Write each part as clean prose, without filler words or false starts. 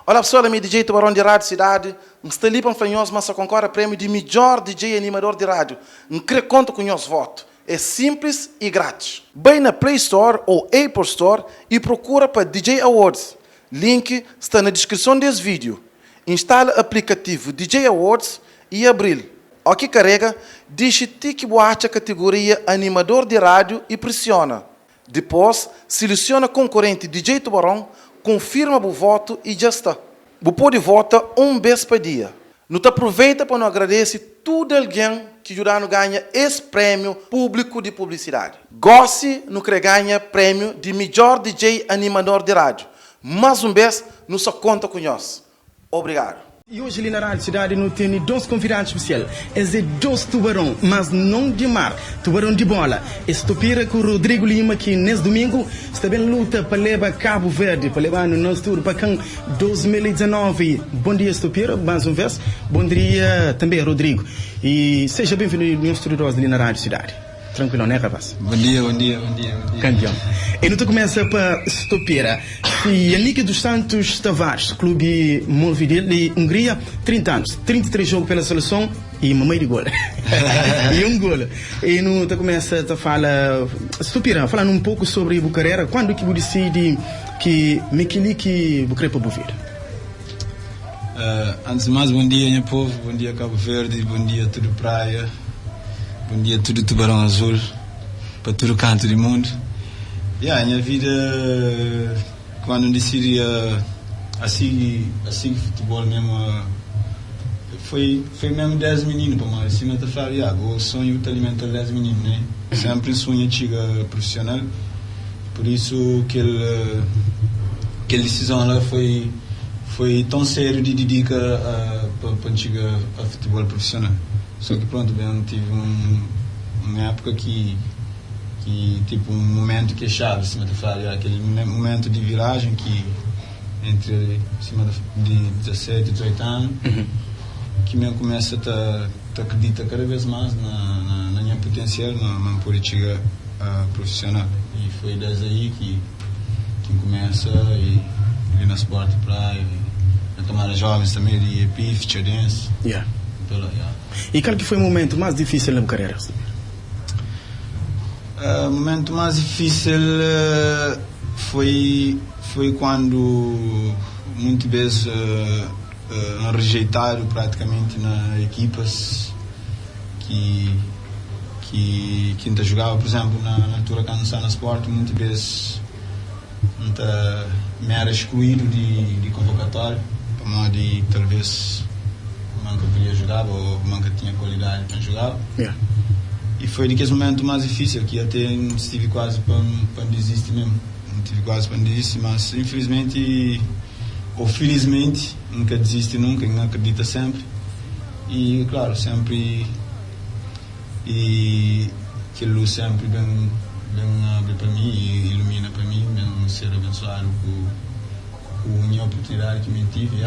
Olá pessoal, é DJ Tubarão de Rádio Cidade. Está ali para nós, mas concorre ao prêmio de melhor DJ animador de rádio. Não quer conta com o nosso voto. É simples e grátis. Vai na Play Store ou Apple Store e procura para DJ Awards. Link está na descrição desse vídeo. Instala o aplicativo DJ Awards e abre. Aqui carrega, diz que boate a categoria animador de rádio e pressiona. Depois, seleciona concorrente DJ Tubarão, confirma o voto e já está. Você pode votar uma vez por dia. Não aproveita para não agradecer todo alguém que ajuda a ganhar esse prêmio público de publicidade. Goste no que ganha prêmio de melhor DJ animador de rádio. Mais uma vez, não só conta com nós. Obrigado. E hoje ali na Rádio Cidade não tem dois convidados especiais. É dois tubarão, mas não de mar, tubarão de bola. Estopira com o Rodrigo Lima que nesse domingo está bem luta para levar Cabo Verde, para levar no nosso tour para cá 2019. Bom dia Estopira, mais uma vez. Bom dia também Rodrigo. E seja bem-vindo ao nosso tour ali na Rádio Cidade. Tranquilo, né, rapaz? Bom dia. Campeão. E não te começa para Estopira. E Yannick dos Santos Tavares, clube Montevideo de Hungria, 30 anos, 33 jogos pela seleção e uma meia de gol. E um gol. E não te começa a falar, Estopira, falando um pouco sobre a carreira, quando que você decide que Mekili que você quer para o vida? Antes de mais, bom dia, meu povo, bom dia Cabo Verde, bom dia tudo praia, bom dia tudo Tubarão Azul, para todo canto do mundo. E a minha vida, quando decidi assim futebol mesmo, foi mesmo 10 meninos para mim. Assim, eu falei, o sonho de alimentar 10 meninos, né? Sempre sonho de profissional. Por isso aquela decisão lá foi tão sério de dedicar para chegar a futebol profissional. Só que pronto, eu tive uma época que tipo um momento que é chave, assim, aquele momento de viragem que entre cima de 17 e 18 anos, que me começa a acreditar cada vez mais na minha potencial, na poder chegar a profissional. E foi desde aí que começa e ir na esporte praia, a tomar jovens também de EPIF, Tiadense. E qual que foi o momento mais difícil na carreira? O momento mais difícil foi quando muitas vezes rejeitaram praticamente nas equipas que ainda jogava, por exemplo, na altura que eu estava no esporte, muitas vezes me era excluído de convocatório, para modo de talvez manca podia jogar ou manca tinha qualidade para jogar. E foi daquele momento mais difícil, que até estive quase para desistir mesmo. Não tive quase para desistir, mas infelizmente ou felizmente nunca desiste nunca, não acredita sempre. E claro, sempre e aquilo sempre bem abre para mim e ilumina para mim, bem ser abençoado com a minha oportunidade que me tive,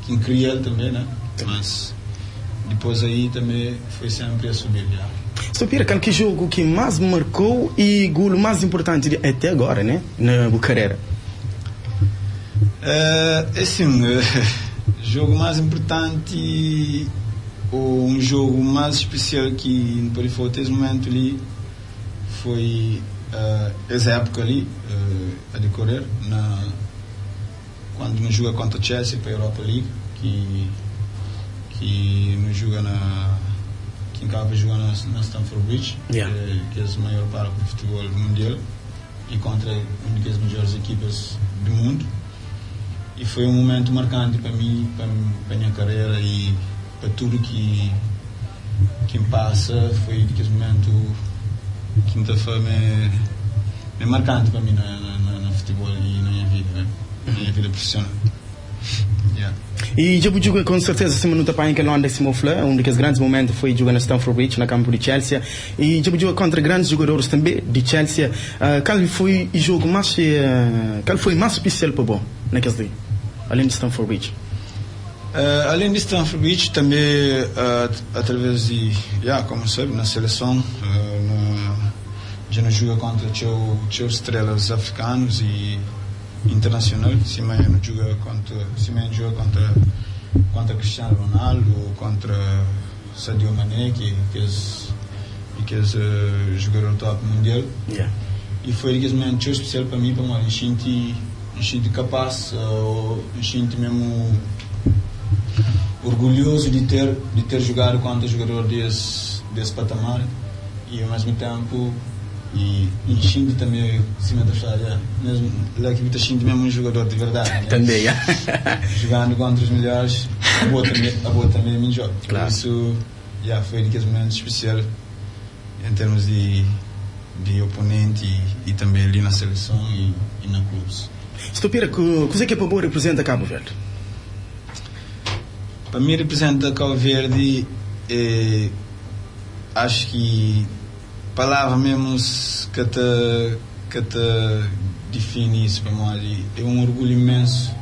que cria ele também, né? Mas depois aí também foi sempre a subir. Estopira, qual que é o jogo que mais marcou e o gol mais importante até agora, né? Na carreira? Jogo mais importante ou um jogo mais especial que pode faltar esse momento ali foi essa época ali a decorrer quando nos joga contra o Chelsea para a Europa League, que nos joga que acaba jogando na Stamford Bridge, que é o maior parque de futebol mundial, e contra uma das melhores equipas do mundo. E foi um momento marcante para mim, para a minha carreira e para tudo que me passa. Foi aquele momento que me foi marcante para mim no futebol e na minha vida profissional. E eu jogo com certeza se não está em que Londres se mofla, um dos grandes momentos foi jogar na Stamford Bridge, na campo de Chelsea, e eu jogo contra grandes jogadores também de Chelsea. Qual foi o jogo mais especial para bom naquele dia, além de Stamford Bridge? Além de Stamford Bridge também através de, como sabe, na seleção já não joga contra os estrelas africanos e internacional. Se amanhã não joga contra Cristiano Ronaldo ou contra Sadio Mané, que é jogador top mundial. Yeah. E foi aquele momento especial para mim, para me sentir capaz, me sentir mesmo orgulhoso de ter jogado contra jogador desse patamar, e ao mesmo tempo e enchendo também cima da área, mesmo lá que está mesmo um jogador de verdade, né? Também, jogando contra os melhores, a boa também é meu jogo. Claro. Por isso, foi aquele momento especial em termos de oponente e também ali na seleção e na clubes. Stopira, que equipa boa representa Cabo Verde? Para mim representa Cabo Verde, acho que palavra mesmo que te define isso para mim. É um orgulho imenso,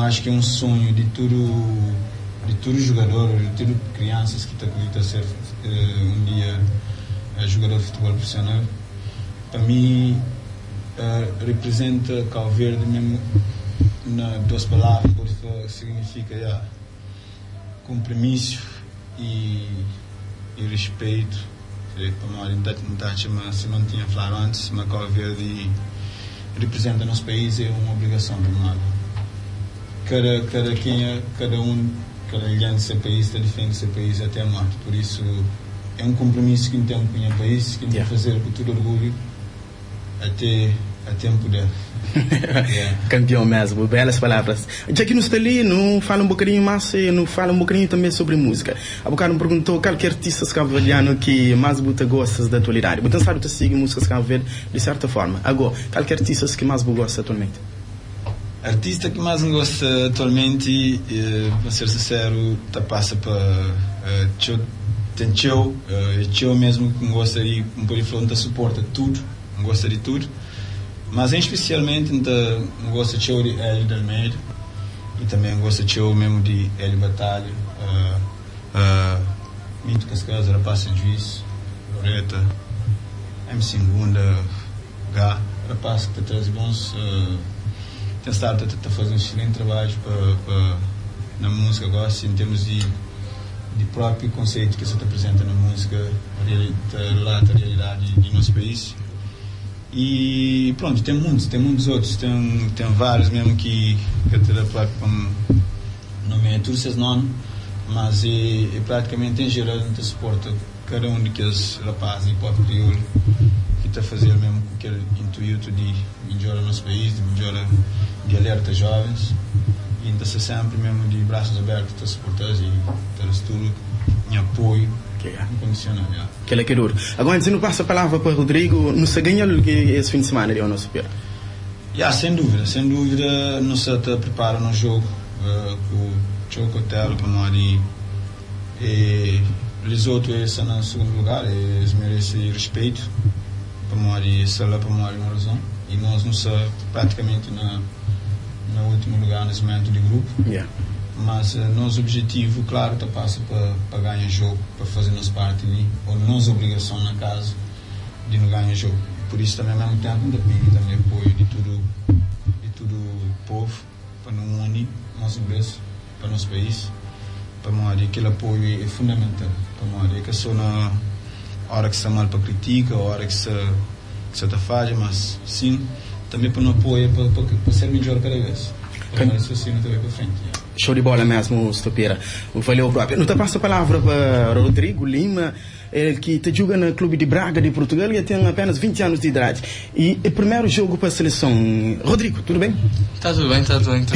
acho que é um sonho de todo jogador, de todo crianças que acreditam ser um dia jogador de futebol profissional. Para mim representa Cabo Verde mesmo nas duas palavras, que significa compromisso e respeito. Para mim, se não tinha falado antes, mas Cabo Verde representa nosso país, é uma obrigação para nós. Cada alheio do seu país defende o seu país até a morte. Por isso, é um compromisso que temos com o país, que temos que fazer com todo orgulho até poder. Campeão mesmo, belas palavras. Já que não está ali, não fala um bocadinho mais, não fala um bocadinho também sobre música. A bocado me perguntou qual que é artista cabo-verdiano que mais você gosta da atualidade. Então sabe que sigue músicas cabo-verde de certa forma. Agora, qual que é artista que mais você gosta atualmente? Artista que mais gosta atualmente, para ser sincero, passa para tem Tchou mesmo que gostaria, como por exemplo, suporta tudo, gosta de tudo. Mas especialmente gosto de show de Hélio de Almeida e também gosto de show mesmo de Hélio Batalha, Mito Cascais, Rapaz de Juiz, Loreta, MC Ngunda, Gá, rapaz que traz bons, tem estado a fazer um excelente trabalho na música, gosto em termos de próprio conceito que se apresenta na música, relata a realidade do nosso país. E pronto, tem muitos outros, tem vários mesmo que até como não é todos esses nomes, mas é praticamente em geral a gente suporta cada um daqueles rapazes hip hop crioulo que está a fazer mesmo com aquele intuito de melhorar o nosso país, de alerta jovens, e ainda se sempre mesmo de braços abertos a suportar e ter tudo em apoio. Incondicional, que é duro. Agora, antes de não passar a palavra para o Rodrigo, não se ganha esse fim de semana ali ao nosso pé? Sem dúvida, não se prepara no jogo com o Choco Hotel para nós e os outros estão no segundo lugar, eles merecem respeito para nós, estão lá para nós uma razão, e nós não somos praticamente no último lugar nesse momento de grupo. Mas nosso objetivo, claro, passa para ganhar o jogo, para fazer nossa parte ali, ou nossa obrigação na casa de não ganhar o jogo. Por isso também, ao mesmo tempo, ainda pedir também apoio de todo o povo, para não unir nosso berço, para nosso país, para nós, aquele apoio é fundamental, para nós, que só na hora que se mal para critica, a hora que se faz, mas sim, também para não apoio, para ser melhor cada vez, para nós raciocínio também para frente. Show de bola mesmo, Stopira. Valeu próprio. Não te passo a palavra para Rodrigo Lima, que te joga no Clube de Braga de Portugal e tem apenas 20 anos de idade. E é o primeiro jogo para a seleção. Rodrigo, tudo bem? Está tudo bem, tranquilo.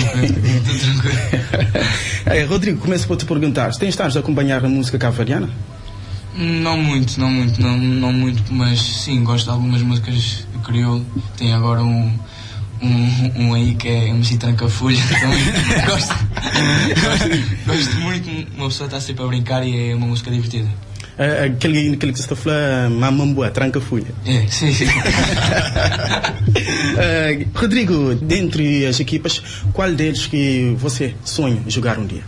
Rodrigo, começo por te perguntar, tens estado a acompanhar a música cabo-verdiana? Não muito, mas sim, gosto de algumas músicas de crioulo. Tem agora um aí que é MC Tranca-Folha também. gosto muito, uma pessoa está sempre a brincar e é uma música divertida. Aquele que está falando, Mamamboa, Tranca-Folha. Sim. Rodrigo, dentre as equipas, qual deles que você sonha jogar um dia?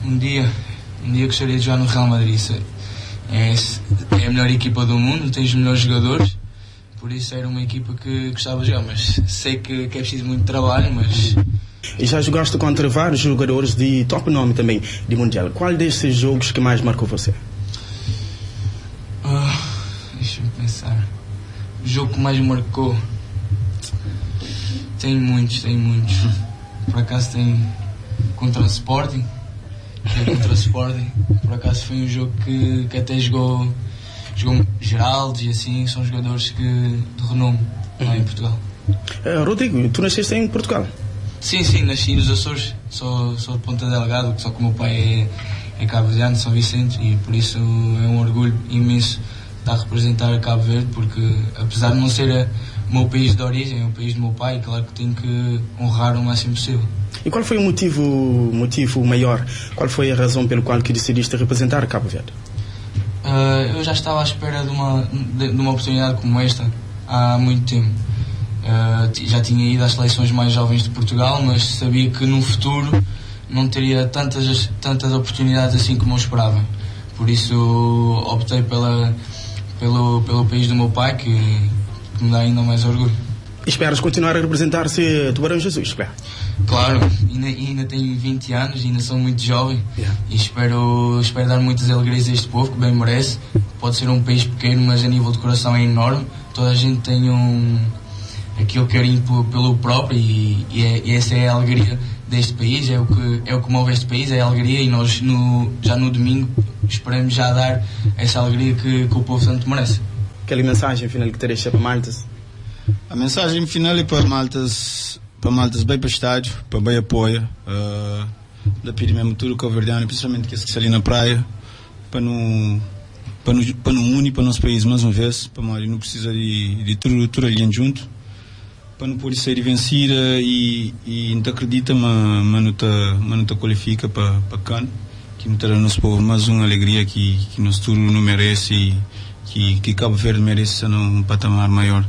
Um dia gostaria de jogar no Real Madrid. É a melhor equipa do mundo, tem os melhores jogadores. por isso era uma equipa que gostava de jogar, mas sei que é preciso muito trabalho, mas... E já jogaste contra vários jogadores de top nome também, de Mundial. Qual desses jogos que mais marcou você? Deixa eu pensar. O jogo que mais marcou... Tem muitos. Por acaso tem contra o Sporting. Por acaso foi um jogo que até jogou Geraldo e assim, são jogadores de renome lá em Portugal. Rodrigo, tu nasceste em Portugal? Sim, nasci nos Açores, sou de Ponta Delgado, só que o meu pai é cabo-verdiano, São Vicente, e por isso é um orgulho imenso estar a representar Cabo Verde, porque apesar de não ser o meu país de origem, é o país do meu pai, claro que tenho que honrar o máximo possível. E qual foi o motivo maior? Qual foi a razão pelo qual que decidiste representar Cabo Verde? Eu já estava à espera de uma oportunidade como esta há muito tempo. Já tinha ido às seleções mais jovens de Portugal, mas sabia que no futuro não teria tantas oportunidades assim como eu esperava. Por isso optei pelo país do meu pai, que me dá ainda mais orgulho. Esperas continuar a representar-se Tubarão Jesus, claro? Claro, ainda tenho 20 anos, ainda sou muito jovem, e espero dar muitas alegrias a este povo, que bem merece. Pode ser um país pequeno, mas a nível de coração é enorme. Toda a gente tem aquele carinho pelo próprio, e essa é a alegria deste país, é o que move este país, é a alegria, e nós já no domingo esperamos já dar essa alegria que o povo tanto merece. Aquela mensagem final que te deixa para Maltas? A mensagem final é para Maltas bem para o estádio, para bem apoio, da pedir mesmo tudo o cabo-verdiano, principalmente que se ali na praia, para não unir para o nosso país mais uma vez, para não precisa de tudo ali junto, para não poder sair vencida e não acredita, mas não te qualifica para CAN, que não terá nosso povo mais uma alegria que nosso tudo não merece, e que Cabo Verde merece num patamar maior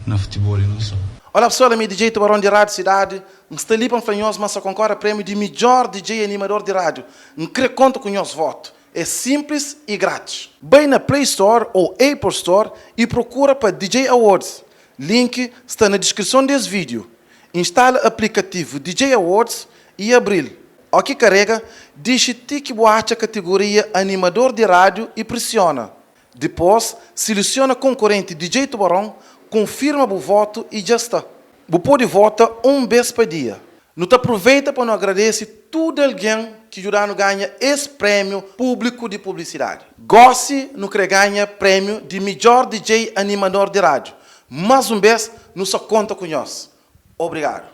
na futebol e não só. Olá pessoal, é meu DJ Tubarão de Rádio Cidade. Está ali para fanhoso, mas concorre a prêmio de melhor DJ animador de rádio. Não crê conta com o nosso voto. É simples e grátis. Bem na Play Store ou Apple Store e procura para DJ Awards. Link está na descrição desse vídeo. Instala o aplicativo DJ Awards e abre. Aqui carrega, deixa tique boate a categoria animador de rádio e pressiona. Depois, seleciona concorrente DJ Tubarão, confirma o voto e já está. Você pode votar uma vez por dia. Não te aproveita para não agradecer todo alguém que ajuda a ganhar esse prêmio público de publicidade. Goste no que ganha prêmio de melhor DJ animador de rádio. Mais uma vez, não só conta com nós. Obrigado.